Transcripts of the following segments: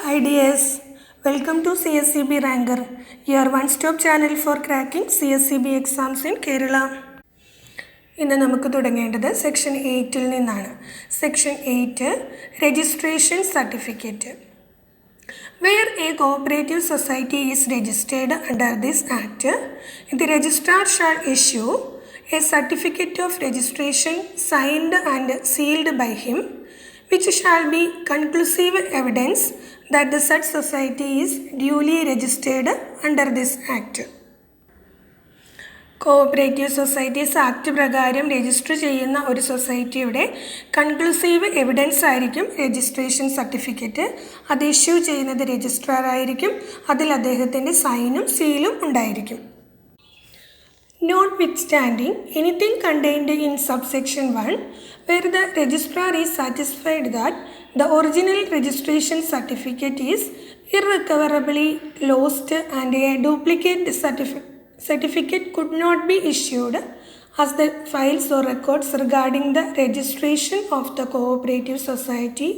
Hi dears, welcome to CSCB Ranker, your one-stop channel for cracking CSCB exams in Kerala. ഇന്ന് നമുക്ക് തുടങ്ങേണ്ടത് section 8-ൽ നിന്നാണ്. Section 8 registration certificate. Where a cooperative society is registered under this act, the registrar shall issue a certificate of registration signed and sealed by him, which shall be conclusive evidence that the said society is duly registered under this act. Cooperative societies act പ്രകാരം register ചെയ്യുന്ന ഒരു സൊസൈറ്റിയുടെ conclusive evidence ആയിരിക്കും registration certificate. അത് issue ചെയ്യുന്നത് registrar ആയിരിക്കും. അതിൽ അദ്ദേഹത്തിൻ്റെ സൈനും സീലും ഉണ്ടായിരിക്കും. Notwithstanding anything contained in subsection 1, where the registrar is satisfied that the original registration certificate is irrecoverably lost and a duplicate certificate could not be issued, as the files or records regarding the registration of the cooperative society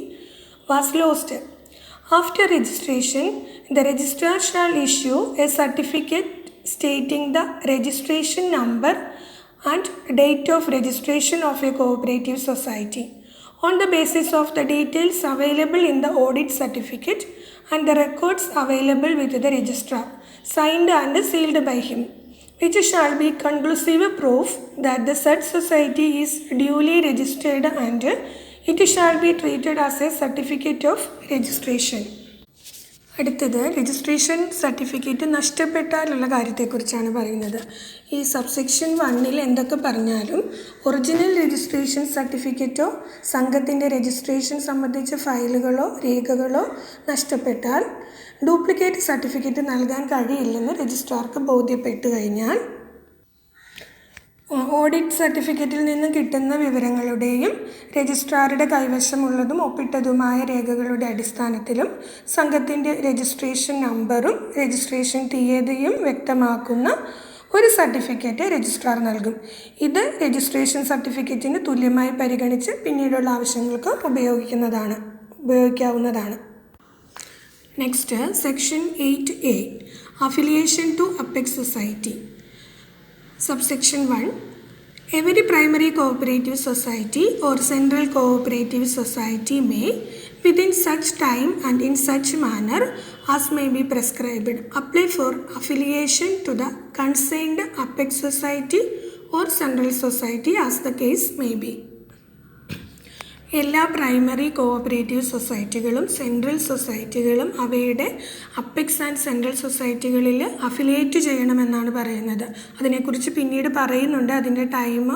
was lost. After registration, the registrar shall issue a certificate stating the registration number and date of registration of a cooperative society on the basis of the details available in the audit certificate and the records available with the registrar, signed and sealed by him, which shall be conclusive proof that the said society is duly registered and it shall be treated as a certificate of registration. അടുത്തത് registration certificate നഷ്ടപ്പെട്ടാലുള്ള കാര്യത്തെക്കുറിച്ചാണ് പറയുന്നത്. ഈ subsection 1-ൽ എന്തൊക്കെ പറഞ്ഞാലും original registration സർട്ടിഫിക്കറ്റോ സംഘത്തിൻ്റെ registration സംബന്ധിച്ച ഫയലുകളോ രേഖകളോ നഷ്ടപ്പെട്ടാൽ duplicate certificate നൽകാൻ കഴിയില്ലെന്ന് രജിസ്ട്രാർക്ക് ബോധ്യപ്പെട്ടു കഴിഞ്ഞാൽ ഓഡിറ്റ് സർട്ടിഫിക്കറ്റിൽ നിന്ന് കിട്ടുന്ന വിവരങ്ങളുടെയും രജിസ്ട്രാറുടെ കൈവശമുള്ളതും ഒപ്പിട്ടതുമായ രേഖകളുടെ അടിസ്ഥാനത്തിലും സംഘത്തിൻ്റെ രജിസ്ട്രേഷൻ നമ്പറും രജിസ്ട്രേഷൻ തീയതിയും വ്യക്തമാക്കുന്ന ഒരു സർട്ടിഫിക്കറ്റ് രജിസ്ട്രാർ നൽകും. ഇത് രജിസ്ട്രേഷൻ സർട്ടിഫിക്കറ്റിന് തുല്യമായി പരിഗണിച്ച് പിന്നീടുള്ള ആവശ്യങ്ങൾക്ക് ഉപയോഗിക്കാവുന്നതാണ്. Next section 8A affiliation to apex society. Subsection 1. Every primary cooperative society or central cooperative society may, within such time and in such manner as may be prescribed, apply for affiliation to the concerned apex society or central society as the case may be. എല്ലാ primary cooperative സൊസൈറ്റികളും central സൊസൈറ്റികളും അവയുടെ apex and central സൊസൈറ്റികളിൽ affiliate ചെയ്യണമെന്നാണ് പറയുന്നത്. അതിനെക്കുറിച്ച് പിന്നീട് പറയുന്നുണ്ട്. അതിൻ്റെ time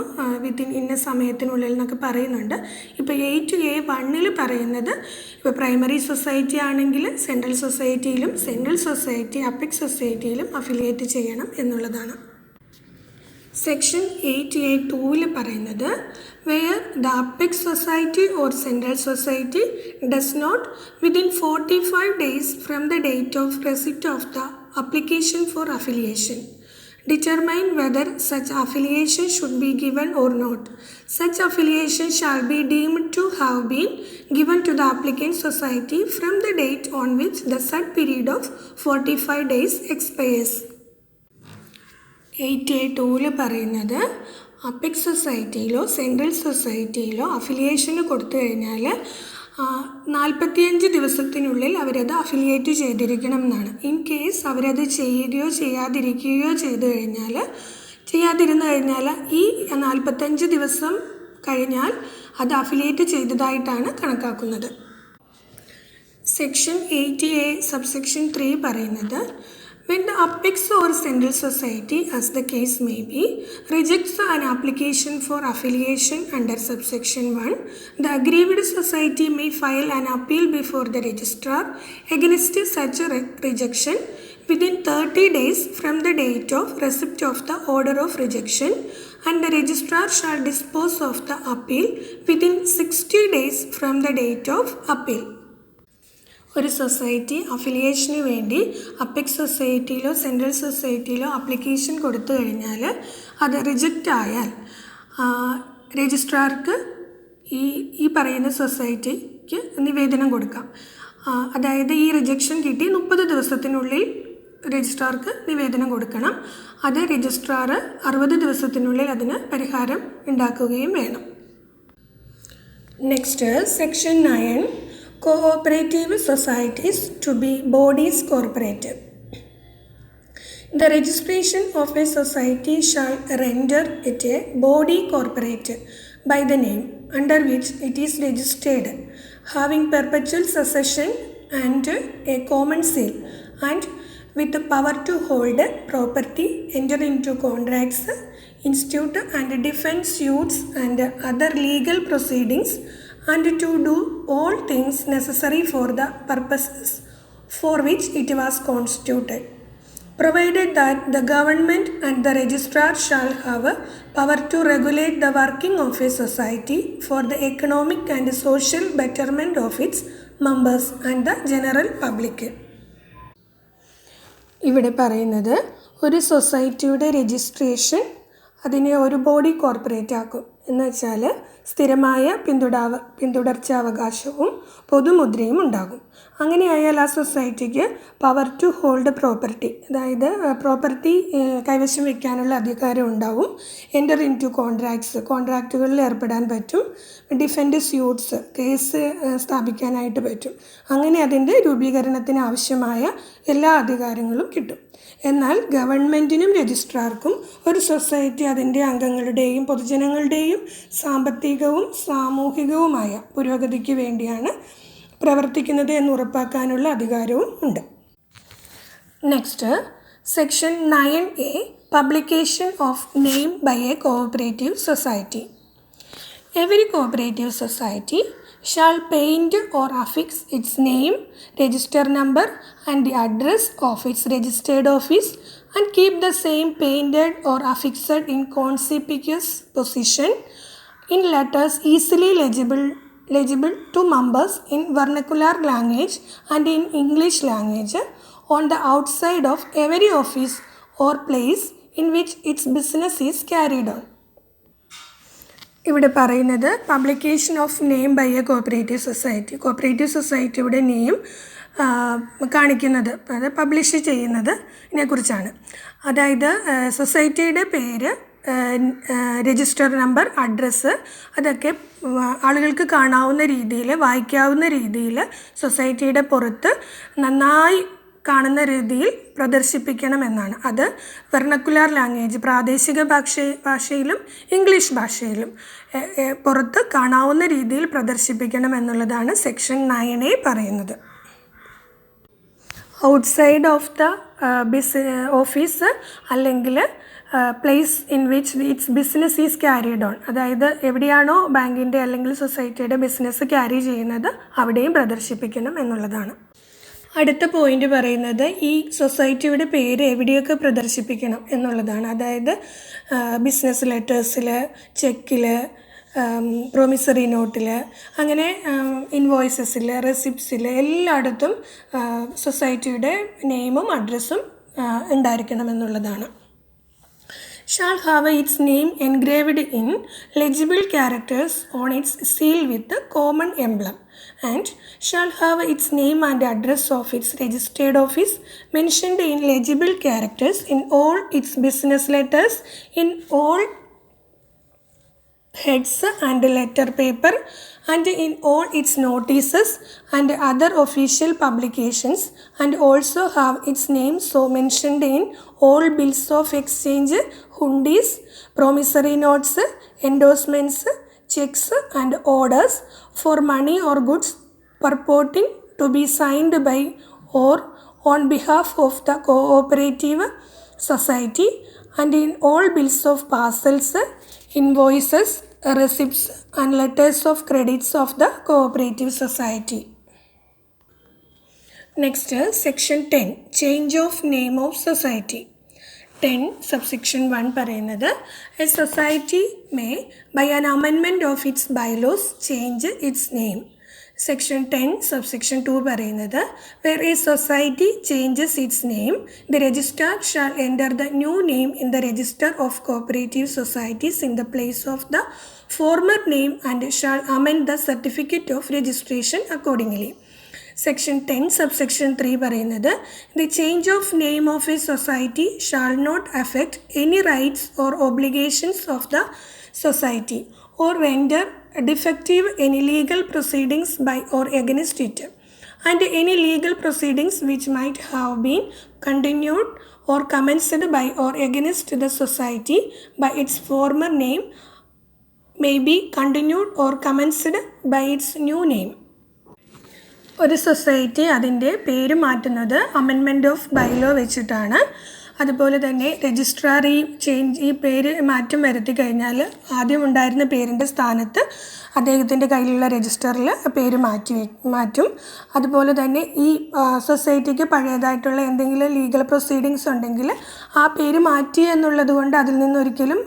within ഇന്ന സമയത്തിനുള്ളിൽ എന്നൊക്കെ പറയുന്നുണ്ട്. ഇപ്പോൾ 8A1-ൽ പറയുന്നത് ഇപ്പോൾ പ്രൈമറി സൊസൈറ്റി ആണെങ്കിൽ സെൻട്രൽ സൊസൈറ്റിയിലും സെൻട്രൽ സൊസൈറ്റി അപ്പെക്സ് സൊസൈറ്റിയിലും അഫിലിയേറ്റ് ചെയ്യണം എന്നുള്ളതാണ്. സെക്ഷൻ 8A2-ൽ പറയുന്നത് where the apex society or central society does not within 45 days from the date of receipt of the application for affiliation determine whether such affiliation should be given or not. Such affiliation shall be deemed to have been given to the applicant society from the date on which the said period of 45 days expires. 8A2-ൽ പറയുന്നത് apex സൊസൈറ്റിയിലോ central സൊസൈറ്റിയിലോ അഫിലിയേഷന് കൊടുത്തു കഴിഞ്ഞാൽ 45 ദിവസത്തിനുള്ളിൽ അവരത് affiliate ചെയ്തിരിക്കണം എന്നാണ്. In case അവരത് ചെയ്യുകയോ ചെയ്യാതിരിക്കുകയോ ചെയ്യാതിരുന്നു കഴിഞ്ഞാൽ ഈ 45 ദിവസം കഴിഞ്ഞാൽ അത് അഫിലിയേറ്റ് ചെയ്തതായിട്ടാണ് കണക്കാക്കുന്നത്. സെക്ഷൻ 8A സബ്സെക്ഷൻ 3 പറയുന്നത് when the apex or central society, as the case may be, rejects an application for affiliation under subsection 1, the aggrieved society may file an appeal before the registrar against such a rejection within 30 days from the date of receipt of the order of rejection, and the registrar shall dispose of the appeal within 60 days from the date of appeal. ഒരു society അഫിലിയേഷന് വേണ്ടി apex സൊസൈറ്റിയിലോ central സൊസൈറ്റിയിലോ application കൊടുത്തു കഴിഞ്ഞാൽ അത് reject ആയാൽ രജിസ്ട്രാർക്ക് ഈ പറയുന്ന സൊസൈറ്റിക്ക് നിവേദനം കൊടുക്കാം. അതായത് ഈ റിജക്ഷൻ കിട്ടി 30 ദിവസത്തിനുള്ളിൽ രജിസ്ട്രാർക്ക് നിവേദനം കൊടുക്കണം. അത് രജിസ്ട്രാർ 60 ദിവസത്തിനുള്ളിൽ അതിന് പരിഹാരം ഉണ്ടാക്കുകയും വേണം. Next section 9 cooperative societies to be bodies corporative. The registration of a society shall render it a body corporate by the name under which it is registered, having perpetual succession and a common seal, and with the power to hold property, enter into contracts, institute and defend suits and other legal proceedings, and to do all things necessary for the purposes for which it was constituted, provided that the government and the registrar shall have power to regulate the working of a society for the economic and social betterment of its members and the general public. ഇവിടെ പറയുന്നത് ഒരു സൊസൈറ്റിയുടെ registration അതിനെ ഒരു body corporate ആക്കും. എന്ന് വെച്ചാൽ സ്ഥിരമായ പിന്തുടർച്ചാവകാശവും പൊതുമുദ്രയും ഉണ്ടാകും. അങ്ങനെയായാൽ ആ സൊസൈറ്റിക്ക് പവർ ടു ഹോൾഡ് പ്രോപ്പർട്ടി, അതായത് പ്രോപ്പർട്ടി കൈവശം വയ്ക്കാനുള്ള അധികാരം ഉണ്ടാവും. എൻ്റർ ഇൻ ടു കോൺട്രാക്റ്റുകളിൽ ഏർപ്പെടാൻ പറ്റും. ഡിഫെൻഡ് സ്യൂട്ട്സ്, കേസ് സ്ഥാപിക്കാനായിട്ട് പറ്റും. അങ്ങനെ അതിൻ്റെ രൂപീകരണത്തിന് ആവശ്യമായ എല്ലാ അധികാരങ്ങളും കിട്ടും. എന്നാൽ ഗവൺമെൻറ്റിനും രജിസ്ട്രാർക്കും ഒരു സൊസൈറ്റി അതിൻ്റെ അംഗങ്ങളുടെയും പൊതുജനങ്ങളുടെയും സാമ്പത്തികവും സാമൂഹികവുമായ പുരോഗതിക്ക് വേണ്ടിയാണ് പ്രവർത്തിക്കുന്നത് എന്ന് ഉറപ്പാക്കാനുള്ള അധികാരവും ഉണ്ട്. Next section 9A publication of name by a cooperative society. Every cooperative society shall paint or affix its name, register number and the address of its registered office and keep the same painted or affixed in conspicuous position in letters easily legible to members in vernacular language and in English language on the outside of every office or place in which its business is carried on. ഇവിടെ പറയുന്നത് publication of name by a cooperative സൊസൈറ്റിയുടെ name കാണിക്കുന്നത്, അത് publish ചെയ്യുന്നതിനെ കുറിച്ചാണ്. അതായത് സൊസൈറ്റിയുടെ പേര്, രജിസ്റ്റർ നമ്പർ, അഡ്രസ്സ് അതൊക്കെ ആളുകൾക്ക് കാണാവുന്ന രീതിയിൽ, വായിക്കാവുന്ന രീതിയിൽ സൊസൈറ്റിയുടെ പുറത്ത് നന്നായി കാണുന്ന രീതിയിൽ പ്രദർശിപ്പിക്കണമെന്നാണ്. അത് വെർണക്കുലാർ ലാംഗ്വേജ്, പ്രാദേശിക ഭാഷയിലും ഇംഗ്ലീഷ് ഭാഷയിലും പുറത്ത് കാണാവുന്ന രീതിയിൽ പ്രദർശിപ്പിക്കണം എന്നുള്ളതാണ് സെക്ഷൻ 9A പറയുന്നത്. ഔട്ട്സൈഡ് ഓഫ് ദ ഓഫീസ് അല്ലെങ്കിൽ place in which it's business is carried on, അതായത് എവിടെയാണോ ബാങ്കിൻ്റെ അല്ലെങ്കിൽ സൊസൈറ്റിയുടെ ബിസിനസ് ക്യാരി ചെയ്യുന്നത് അവിടെയും പ്രദർശിപ്പിക്കണം എന്നുള്ളതാണ്. അടുത്ത പോയിന്റ് പറയുന്നത് ഈ സൊസൈറ്റിയുടെ പേര് എവിടെയൊക്കെ പ്രദർശിപ്പിക്കണം എന്നുള്ളതാണ്. അതായത് ബിസിനസ് ലെറ്റേഴ്സിൽ, ചെക്കിൽ, പ്രൊമിസറി നോട്ടിൽ, അങ്ങനെ ഇൻവോയ്സസിൽ, റെസിപ്റ്റ്സിൽ എല്ലായിടത്തും സൊസൈറ്റിയുടെ നെയിമും അഡ്രസ്സും ഉണ്ടായിരിക്കണം എന്നുള്ളതാണ്. shall have its name engraved in legible characters on its seal with the common emblem, and shall have its name and address of its registered office mentioned in legible characters in all its business letters, in all heads and letter paper, and in all its notices and other official publications, and also have its name so mentioned in all bills of exchange, hundis, promissory notes, endorsements, checks and orders for money or goods purporting to be signed by or on behalf of the cooperative society, and in all bills of parcels, invoices, receipts and letters of credits of the cooperative society. Next, section 10 change of name of society. 10 subsection 1 പറയുന്നത് a society may by an amendment of its bylaws change its name. Section 10 subsection 2 പറയുന്നത് where a society changes its name, the registrar shall enter the new name in the register of cooperative societies in the place of the former name and shall amend the certificate of registration accordingly. Section 10 subsection 3 പറയുന്നത് the change of name of a society shall not affect any rights or obligations of the society or render defective any legal proceedings by or against it and any legal proceedings which might have been continued or commenced by or against the society by its former name may be continued or commenced by its new name. ഒരു society അതിൻ്റെ പേര് മാറ്റുന്നത് amendment of bylaw വെച്ചിട്ടാണ്. അതുപോലെ തന്നെ registrar ഈ പേര് മാറ്റം വരുത്തി കഴിഞ്ഞാൽ ആദ്യം ഉണ്ടായിരുന്ന പേരിൻ്റെ സ്ഥാനത്ത് അദ്ദേഹത്തിൻ്റെ കയ്യിലുള്ള രജിസ്റ്ററിൽ പേര് മാറ്റും. അതുപോലെ തന്നെ ഈ സൊസൈറ്റിക്ക് പഴയതായിട്ടുള്ള എന്തെങ്കിലും ലീഗൽ പ്രൊസീഡിങ്സ് ഉണ്ടെങ്കിൽ ആ പേര് മാറ്റി എന്നുള്ളത് കൊണ്ട് അതിൽ നിന്നൊരിക്കലും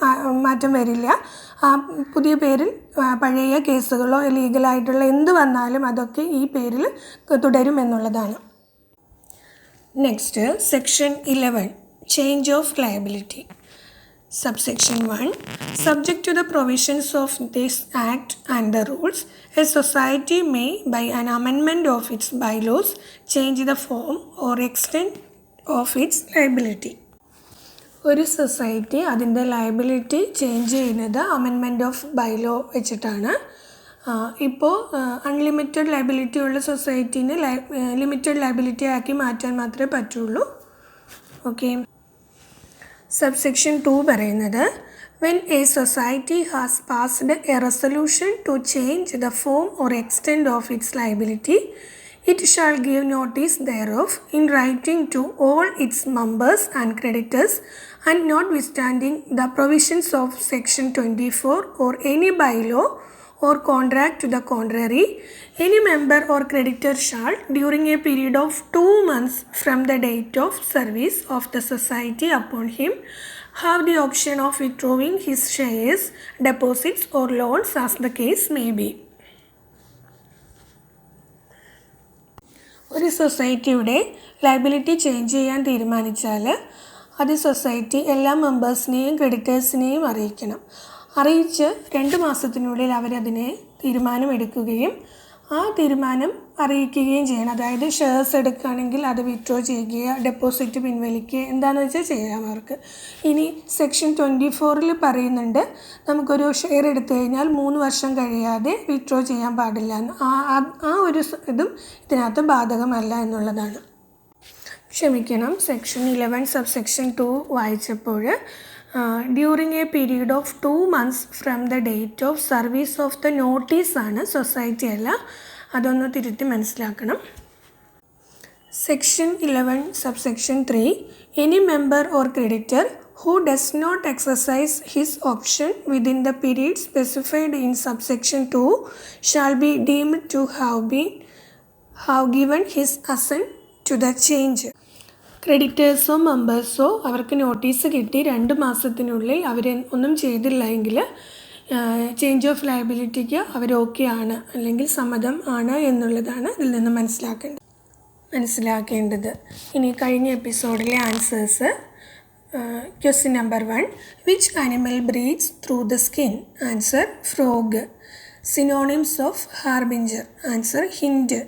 മാറ്റം വരില്ല. ആ പുതിയ പേരിൽ പഴയ കേസുകളോ ലീഗലായിട്ടുള്ള എന്ത് വന്നാലും അതൊക്കെ ഈ പേരിൽ തുടരും എന്നുള്ളതാണ്. Next section 11 Change of liability. Subsection 1. Subject to the provisions of this Act and the rules, a society may, by an amendment of its bylaws, change the form or extent of its liability. ഒരു society അതിൻ്റെ liability change ചെയ്യുന്നത് amendment of bylaw വെച്ചിട്ടാണ്. ഇപ്പോൾ unlimited liability ഉള്ള സൊസൈറ്റീനെ limited liability ആക്കി മാറ്റാൻ മാത്രമേ പറ്റുള്ളൂ. ഓക്കെ. സബ്സെക്ഷൻ 2 പറയുന്നത് when a society has passed a resolution to change the form or extent of its liability, it shall give notice thereof in writing to all its members and creditors, and notwithstanding the provisions of section 24 or any bylaw or contract to the contrary, any member or creditor shall, during a period of 2 months from the date of service of the society upon him, have the option of withdrawing his shares, deposits or loans as the case may be. ഒരു സൊസൈറ്റിയുടെ liability change ചെയ്യാൻ തീരുമാനിച്ചാൽ അത് society എല്ലാ മെമ്പേഴ്സിനെയും ക്രെഡിറ്റേഴ്സിനെയും അറിയിക്കണം. അറിയിച്ച് 2 മാസത്തിനുള്ളിൽ അവരതിനെ തീരുമാനമെടുക്കുകയും ആ തീരുമാനം അറിയിക്കുകയും ചെയ്യണം. അതായത് ഷെയർസ് എടുക്കുകയാണെങ്കിൽ അത് വിത്ഡ്രോ ചെയ്യുക, ഡെപ്പോസിറ്റ് പിൻവലിക്കുക, എന്താണെന്ന് വെച്ചാൽ ചെയ്യാം അവർക്ക്. ഇനി സെക്ഷൻ 24 പറയുന്നുണ്ട് നമുക്കൊരു ഷെയർ എടുത്തു കഴിഞ്ഞാൽ 3 വർഷം കഴിയാതെ വിത്ഡ്രോ ചെയ്യാൻ പാടില്ല എന്ന്. ആ ഒരു ഇതും ഇതിനകത്ത് ബാധകമല്ല എന്നുള്ളതാണ്. ക്ഷമിക്കണം, സെക്ഷൻ 11 സബ്സെക്ഷൻ 2 വായിച്ചപ്പോൾ during a period of 2 months from the date of service of the നോട്ടീസാണ്, സൊസൈറ്റി അല്ല. അതൊന്ന് തിരുത്തി മനസ്സിലാക്കണം. Section 11 subsection 3 any member or creditor who does not exercise his option within the period specified in subsection 2 shall be deemed to have given his assent to the change. ക്രെഡിറ്റേഴ്സോ മെമ്പേഴ്സോ അവർക്ക് notice കിട്ടി 2 മാസത്തിനുള്ളിൽ അവർ ഒന്നും ചെയ്തില്ല എങ്കിൽ ചേഞ്ച് ഓഫ് ലയബിലിറ്റിക്ക് അവർ ഓക്കെ ആണ് അല്ലെങ്കിൽ സമ്മതം ആണ് എന്നുള്ളതാണ് ഇതിൽ നിന്ന് മനസ്സിലാക്കേണ്ടത്. ഇനി കഴിഞ്ഞ എപ്പിസോഡിലെ answers. Question number 1. Which animal breeds through the skin? Answer frog. Synonyms of harbinger? Answer hind.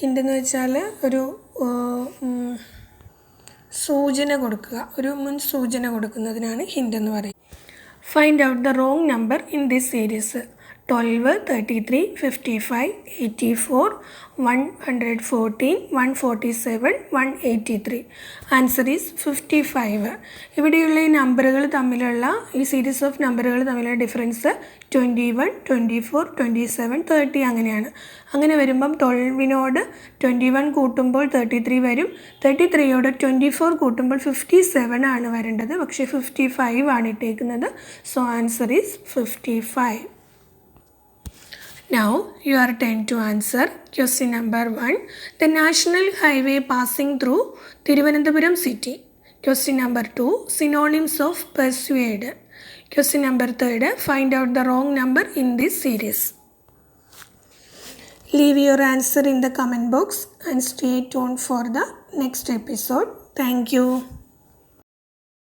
Hind എന്ന് വെച്ചാൽ ഒരു സൂചന കൊടുക്കുക, ഒരു മുൻ സൂചന കൊടുക്കുന്നതിനാണ് ഹിൻഡ് എന്ന് പറയുന്നത്. Find out the wrong number in this series. 12, 33, 55, 84, 114, 147, 183. Answer is 55. ഇവിടെയുള്ള ഈ നമ്പറുകൾ തമ്മിലുള്ള ഈ സീരീസ് ഓഫ് നമ്പറുകൾ തമ്മിലുള്ള ഡിഫറൻസ് 21, 24, 27, 30 അങ്ങനെയാണ്. അങ്ങനെ വരുമ്പം 12നോട് 21 കൂട്ടുമ്പോൾ 33 വരും. 33യോട് 24 കൂട്ടുമ്പോൾ 57 ആണ് വരേണ്ടത്. പക്ഷേ 55 ആണ് ഇട്ടേക്കുന്നത്. So answer is 55. Now your turn to answer. Question number 1. The national highway passing through Thiruvananthapuram city. Question number 2. Synonyms of persuade. Question number 3. Find out the wrong number in this series. Leave your answer in the comment box and stay tuned for the next episode. Thank you.